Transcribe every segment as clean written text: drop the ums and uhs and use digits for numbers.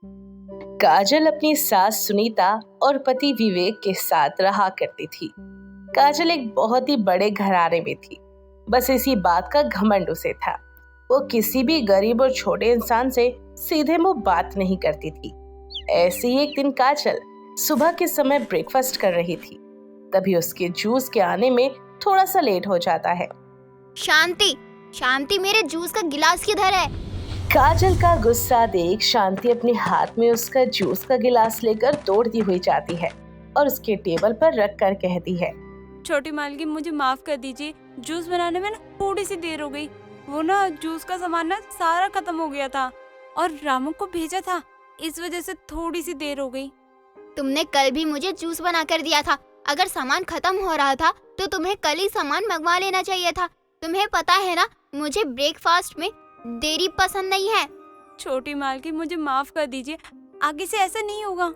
काजल अपनी सास सुनीता और पति विवेक के साथ रहा करती थी। काजल एक बहुत ही बड़े घराने में थी। बस इसी बात का घमंड उसे था। वो किसी भी गरीब और छोटे इंसान से सीधे मुंह बात नहीं करती थी। ऐसे ही एक दिन काजल सुबह के समय ब्रेकफास्ट कर रही थी। तभी उसके जूस के आने में थोड़ा सा लेट हो जाता है। शांति, शांति, मेरे जूस का गिलास किधर है? काजल का गुस्सा देख शांति अपने हाथ में उसका जूस का गिलास लेकर दौड़ती हुई जाती है और उसके टेबल पर रख कर कहती है, छोटी मालकिन मुझे माफ कर दीजिए, जूस बनाने में ना थोड़ी सी देर हो गई। वो ना जूस का सामान ना सारा खत्म हो गया था और रामू को भेजा था, इस वजह से थोड़ी सी देर हो गई। तुमने कल भी मुझे जूस बना कर दिया था। अगर सामान खत्म हो रहा था तो तुम्हें कल ही सामान मंगवा लेना चाहिए था। तुम्हें पता है ना, मुझे ब्रेकफास्ट में देरी पसंद नहीं है। छोटी मालकिन मुझे माफ कर दीजिए, आगे से ऐसा नहीं होगा।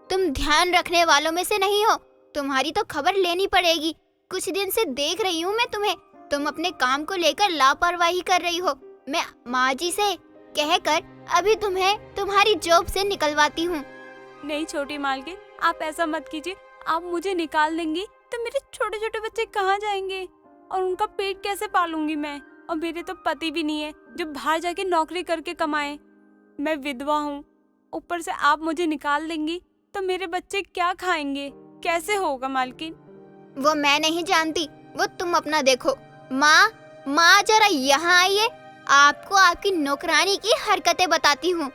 तुम ध्यान रखने वालों में से नहीं हो। तुम्हारी तो खबर लेनी पड़ेगी। कुछ दिन से देख रही हूँ मैं तुम्हें। तुम अपने काम को लेकर लापरवाही कर रही हो। मैं माँ जी से कहकर अभी तुम्हें तुम्हारी जॉब से निकलवाती हूँ। नहीं छोटी मालकिन, आप ऐसा मत कीजिए। आप मुझे निकाल देंगी तो मेरे छोटे छोटे बच्चे कहाँ जाएंगे और उनका पेट कैसे पालूंगी मैं? और मेरे तो पति भी नहीं है जो बाहर जाके नौकरी करके कमाए। मैं विधवा हूँ, ऊपर से आप मुझे निकाल देंगी तो मेरे बच्चे क्या खाएंगे? कैसे होगा मालकिन? वो मैं नहीं जानती, वो तुम अपना देखो। माँ, माँ जरा यहाँ आइए, आपको आपकी नौकरानी की हरकतें बताती हूँ।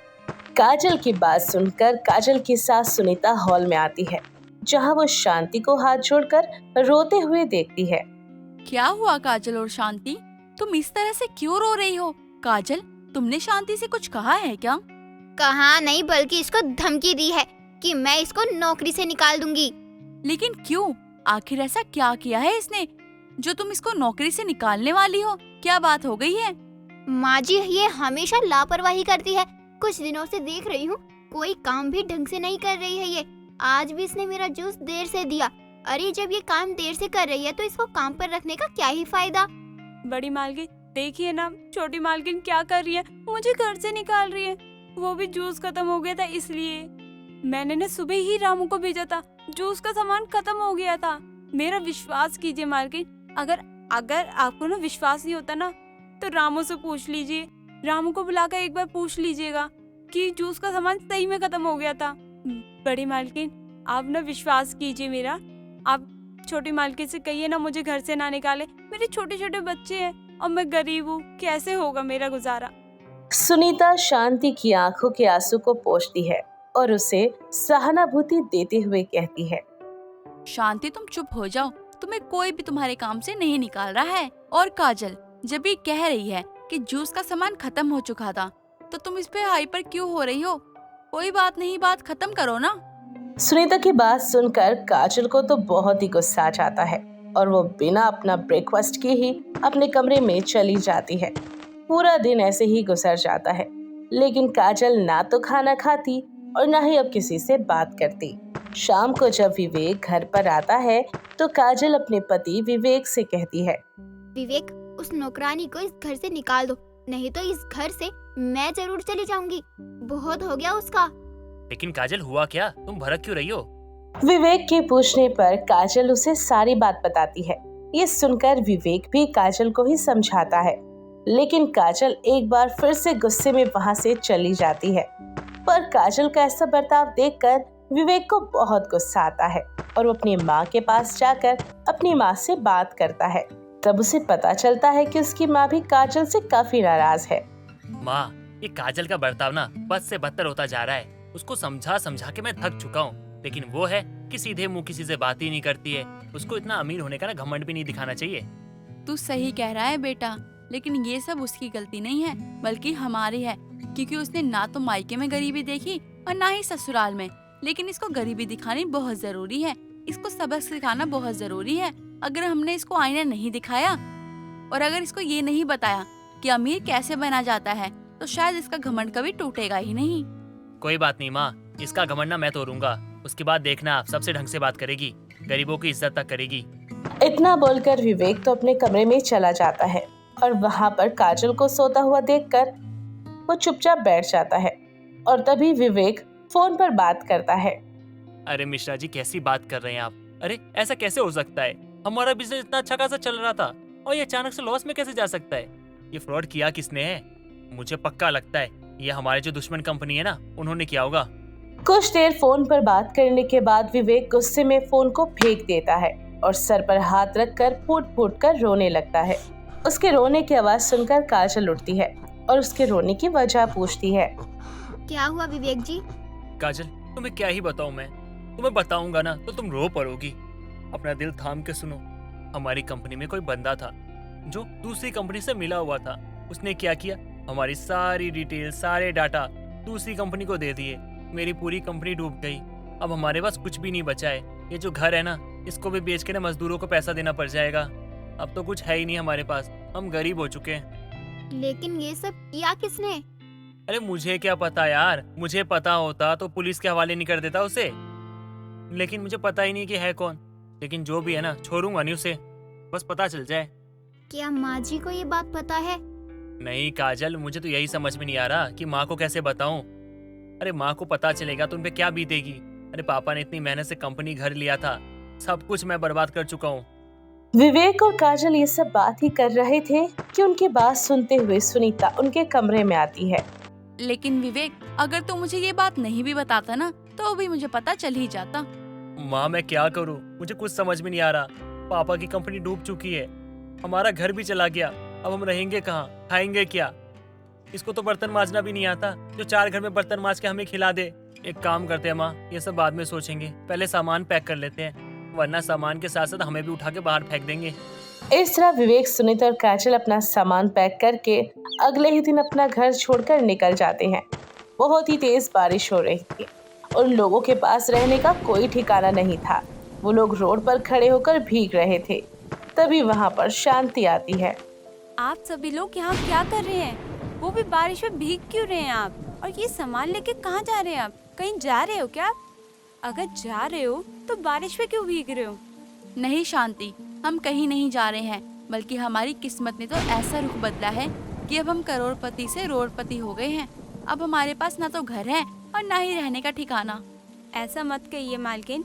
काजल की बात सुनकर काजल की सास सुनीता हॉल में आती है, जहाँ वो शांति को हाथ जोड़कर रोते हुए देखती है। क्या हुआ काजल और शांति, तुम इस तरह से क्यों रो रही हो? काजल, तुमने शांति से कुछ कहा है क्या? कहा नहीं, बल्कि इसको धमकी दी है कि मैं इसको नौकरी से निकाल दूंगी। लेकिन क्यों? आखिर ऐसा क्या किया है इसने जो तुम इसको नौकरी से निकालने वाली हो? क्या बात हो गई है? माँ जी, ये हमेशा लापरवाही करती है। कुछ दिनों से देख रही हूँ, कोई काम भी ढंग से नहीं कर रही है ये। आज भी इसने मेरा जूस देर से दिया। अरे जब ये काम देर से कर रही है तो इसको काम पर रखने का क्या ही फायदा? बड़ी मालकिन देखिए ना, छोटी मालकिन क्या कर रही है, मुझे घर से निकाल रही है। वो भी जूस खत्म हो गया था इसलिए। मैंने ना सुबह ही रामू को भेजा था, जूस का सामान खत्म हो गया था। मेरा विश्वास कीजिए मालकिन, अगर आपको ना विश्वास नहीं होता ना तो रामू से पूछ लीजिए। रामू को बुलाकर एक बार पूछ लीजिएगा कि जूस का सामान सही में खत्म हो गया था। बड़ी मालकिन आप ना विश्वास कीजिए मेरा। आप छोटी मालकिन से कहिए ना मुझे घर से ना निकाले। मेरे छोटे छोटे बच्चे हैं और मैं गरीब हूँ, कैसे होगा मेरा गुजारा? सुनीता शांति की आंखों के आंसू को पोंछती है और उसे सहानुभूति देते हुए कहती है, शांति तुम चुप हो जाओ, तुम्हें कोई भी तुम्हारे काम से नहीं निकाल रहा है। और काजल, जब ये कह रही है कि जूस का सामान खत्म हो चुका था तो तुम इस पे हाइपर क्यों हो रही हो? कोई बात नहीं, बात खत्म करो ना। सुनीता की बात सुनकर काजल को तो बहुत ही गुस्सा आ जाता है और वो बिना अपना ब्रेकफास्ट किए ही अपने कमरे में चली जाती है। पूरा दिन ऐसे ही गुजर जाता है, लेकिन काजल ना तो खाना खाती और ना ही अब किसी से बात करती। शाम को जब विवेक घर पर आता है तो काजल अपने पति विवेक से कहती है, विवेक, उस नौकरानी को इस घर से निकाल दो, नहीं तो इस घर से मैं जरूर चली जाऊंगी। बहुत हो गया उसका। लेकिन काजल हुआ क्या? तुम भड़क क्यों रही हो? विवेक के पूछने पर काजल उसे सारी बात बताती है। ये सुनकर विवेक भी काजल को ही समझाता है, लेकिन काजल एक बार फिर से गुस्से में वहाँ से चली जाती है। पर काजल का ऐसा बर्ताव देखकर विवेक को बहुत गुस्सा आता है और वो अपनी माँ के पास जाकर अपनी माँ से बात करता है। तब उसे पता चलता है कि उसकी माँ भी काजल से काफी नाराज है। माँ, ये काजल का बर्ताव ना बद से बदतर होता जा रहा है। उसको समझा समझा के मैं थक चुका हूँ, लेकिन वो है कि सीधे मुंह किसी से बात ही नहीं करती है। उसको इतना अमीर होने का ना घमंड भी नहीं दिखाना चाहिए। तू सही कह रहा है बेटा, लेकिन ये सब उसकी गलती नहीं है बल्कि हमारी है, क्योंकि उसने ना तो मायके में गरीबी देखी और ना ही ससुराल में। लेकिन इसको गरीबी दिखानी बहुत जरूरी है, इसको सबक सिखाना बहुत जरूरी है। अगर हमने इसको आईना नहीं दिखाया और अगर इसको ये नहीं बताया कि अमीर कैसे बना जाता है तो शायद इसका घमंड कभी टूटेगा ही नहीं। कोई बात नहीं माँ, इसका घमंड ना मैं तोड़ूंगा। उसके बाद देखना सबसे ढंग से बात करेगी, गरीबों की इज्जत तक करेगी। इतना बोलकर विवेक तो अपने कमरे में चला जाता है और वहाँ पर काजल को सोता हुआ देखकर वो चुपचाप बैठ जाता है। और तभी विवेक फोन पर बात करता है। अरे मिश्रा जी, कैसी बात कर रहे हैं आप? अरे ऐसा कैसे हो सकता है? हमारा बिजनेस इतना अच्छा खासा चल रहा था और ये अचानक से लॉस में कैसे जा सकता है? ये फ्रॉड किया किसने है? मुझे पक्का लगता है ये हमारे जो दुश्मन कंपनी है ना, उन्होंने किया होगा। कुछ देर फोन पर बात करने के बाद विवेक गुस्से में फोन को फेंक देता है और सर पर हाथ रखकर फूट फूट कर रोने लगता है। उसके रोने की आवाज सुनकर काजल उठती है और उसके रोने की वजह पूछती है। क्या हुआ विवेक जी? काजल, तुम्हें क्या ही बताऊं मैं? तुम्हें बताऊंगा ना तो तुम रो पड़ोगी। अपना दिल थाम के सुनो। हमारी कंपनी में कोई बंदा था जो दूसरी कंपनी से मिला हुआ था। उसने क्या किया, हमारी सारी डिटेल, सारे डाटा दूसरी कंपनी को दे दिए। मेरी पूरी कंपनी डूब गई। अब हमारे पास कुछ भी नहीं बचा है। ये जो घर है ना, इसको भी बेच के ना मजदूरों को पैसा देना पड़ जाएगा। अब तो कुछ है ही नहीं हमारे पास। हम गरीब हो चुके हैं। लेकिन ये सब किया किसने? अरे मुझे क्या पता यार, मुझे पता होता तो पुलिस के हवाले नहीं कर देता उसे। लेकिन मुझे पता ही नहीं कि है कौन। लेकिन जो भी है ना, छोड़ूंगा नहीं उसे, बस पता चल जाए। क्या माँ जी को ये बात पता है? नहीं काजल, मुझे तो यही समझ में नहीं आ रहा कि माँ को कैसे बताऊं। अरे माँ को पता चलेगा तो उन पे क्या बीतेगी। अरे पापा ने इतनी मेहनत से कंपनी घर लिया था, सब कुछ मैं बर्बाद कर चुका हूँ। विवेक और काजल ये सब बात ही कर रहे थे कि उनकी बात सुनते हुए सुनीता उनके कमरे में आती है। लेकिन विवेक, अगर तू मुझे ये बात नहीं भी बताता ना तो भी मुझे पता चल ही जाता। माँ मैं क्या करूँ, मुझे कुछ समझ में नहीं आ रहा। पापा की कंपनी डूब चुकी है, हमारा घर भी चला गया। अब हम रहेंगे कहाँ, खाएंगे क्या? इसको तो बर्तन मांजना भी नहीं आता जो 4 घर में बर्तन मांज के हमें खिला दे। एक काम करते हैं माँ, ये सब बाद में सोचेंगे, पहले सामान पैक कर लेते हैं, वरना सामान के साथ साथ हमें भी उठा के बाहर फेंक देंगे। इस तरह विवेक, सुनीता और काजल अपना सामान पैक करके अगले ही दिन अपना घर छोड़कर निकल जाते हैं। बहुत ही तेज बारिश हो रही थी। उन लोगों के पास रहने का कोई ठिकाना नहीं था। वो लोग रोड पर खड़े होकर भीग रहे थे। तभी वहाँ पर शांति आती है। आप सभी लोग यहाँ क्या कर रहे हैं? वो भी बारिश में भीग क्यों रहे हैं आप? और ये सामान लेके कहाँ जा रहे हैं आप? कहीं जा रहे हो क्या? अगर जा रहे हो तो बारिश में क्यों भीग रहे हो? नहीं शांति, हम कहीं नहीं जा रहे हैं, बल्कि हमारी किस्मत ने तो ऐसा रुख बदला है कि अब हम करोड़पति से रोडपति हो गए हैं। अब हमारे पास ना तो घर है और ना ही रहने का ठिकाना। ऐसा मत कहिए मालकिन,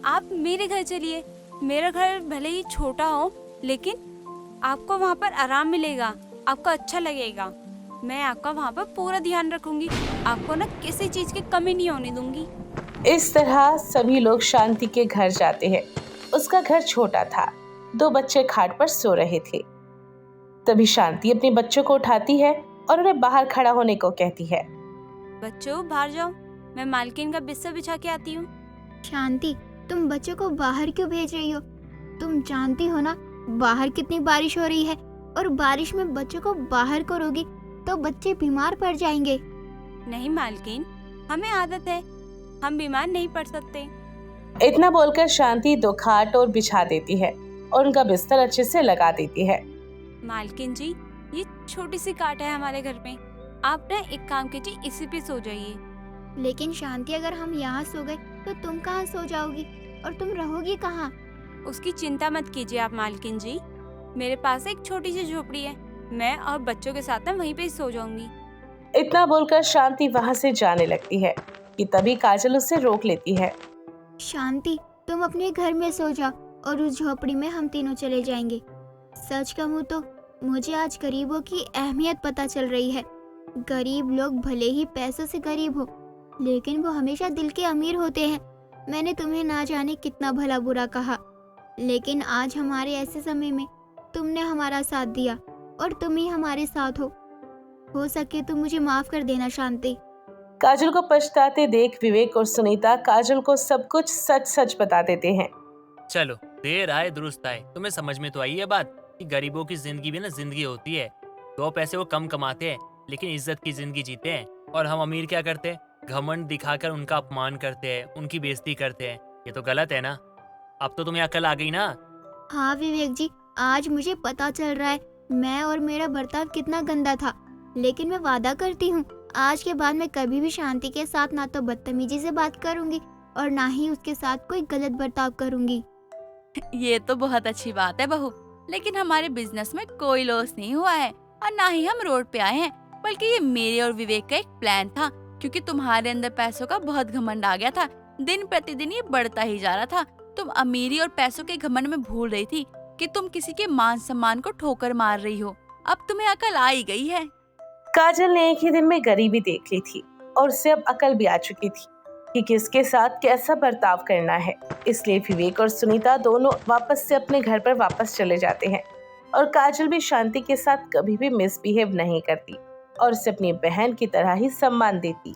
आप मेरे घर चलिए। मेरा घर भले ही छोटा हो, लेकिन आपको वहाँ पर आराम मिलेगा, आपको अच्छा लगेगा। मैं आपका वहाँ पर पूरा ध्यान रखूंगी, आपको ना किसी चीज की कमी नहीं होने दूंगी। इस तरह सभी लोग शांति के घर जाते हैं। उसका घर छोटा था, 2 बच्चे खाट पर सो रहे थे। तभी शांति अपने बच्चों को उठाती है और उन्हें बाहर खड़ा होने को कहती है। बच्चों बाहर जाओ, मैं मालकिन का बिस्तर बिछा के आती हूँ। शांति, तुम बच्चों को बाहर क्यों भेज रही हो? तुम जानती हो ना बाहर कितनी बारिश हो रही है, और बारिश में बच्चों को बाहर करोगी तो बच्चे बीमार पड़ जाएंगे। नहीं मालकिन, हमें आदत है, हम बीमार नहीं पड़ सकते। इतना बोलकर शांति 2 खाट और बिछा देती है और उनका बिस्तर अच्छे से लगा देती है। मालकिन जी, ये छोटी सी काट है हमारे घर में, आप ना एक काम कीजिए, इसी पे सो जाइए। लेकिन शांति, अगर हम यहाँ सो गए तो तुम कहाँ सो जाओगी और तुम रहोगी कहाँ? उसकी चिंता मत कीजिए आप मालकिन जी, मेरे पास एक छोटी सी झोपड़ी है, मैं और बच्चों के साथ ना वहीं पे सो जाऊंगी। इतना बोलकर शांति वहाँ से जाने लगती है कि तभी काजल उसे रोक लेती है। शांति, तुम अपने घर में सो जाओ और उस झोपड़ी में हम तीनों चले जाएंगे। सच कहूँ तो मुझे आज गरीबों की अहमियत पता चल रही है। गरीब लोग भले ही पैसों से गरीब हो, लेकिन वो हमेशा दिल के अमीर होते हैं। मैंने तुम्हें ना जाने कितना भला बुरा कहा, लेकिन आज हमारे ऐसे समय में तुमने हमारा साथ दिया और तुम ही हमारे साथ हो सके तो मुझे माफ कर देना शांति। काजल को पछताते देख विवेक और सुनीता काजल को सब कुछ सच सच बता देते हैं। चलो, देर आए दुरुस्त आए। तुम्हें समझ में तो आई है बात कि गरीबों की जिंदगी भी ना जिंदगी होती है। 2 पैसे वो कम कमाते हैं, लेकिन इज्जत की जिंदगी जीते हैं। और हम अमीर क्या करते हैं? घमंड दिखाकर उनका अपमान करते हैं, उनकी बेइज्जती करते हैं। ये तो गलत है ना। अब तो तुम्हें अकल आ गई ना। हाँ विवेक जी, आज मुझे पता चल रहा है मैं और मेरा बर्ताव कितना गंदा था, लेकिन मैं वादा करती हूँ आज के बाद मैं कभी भी शांति के साथ ना तो बदतमीजी से बात करूंगी और ना ही उसके साथ कोई गलत बर्ताव करूंगी। ये तो बहुत अच्छी बात है बहू, लेकिन हमारे बिजनेस में कोई लॉस नहीं हुआ है और ना ही हम रोड पे आए हैं, बल्कि ये मेरे और विवेक का एक प्लान था क्योंकि तुम्हारे अंदर पैसों का बहुत घमंड आ गया था। दिन प्रतिदिन ये बढ़ता ही जा रहा था। तुम अमीरी और पैसों के घमंड में भूल रही थी कि तुम किसी के मान सम्मान को ठोकर मार रही हो। अब तुम्हें अकल आ ही गई है। काजल ने एक ही दिन में गरीबी देख ली थी और उसे अब अकल भी आ चुकी थी कि किसके साथ कैसा बर्ताव करना है। इसलिए विवेक और सुनीता दोनों वापस से अपने घर पर वापस चले जाते हैं और काजल भी शांति के साथ कभी भी मिसबिहेव नहीं करती और उसे अपनी बहन की तरह ही सम्मान देती।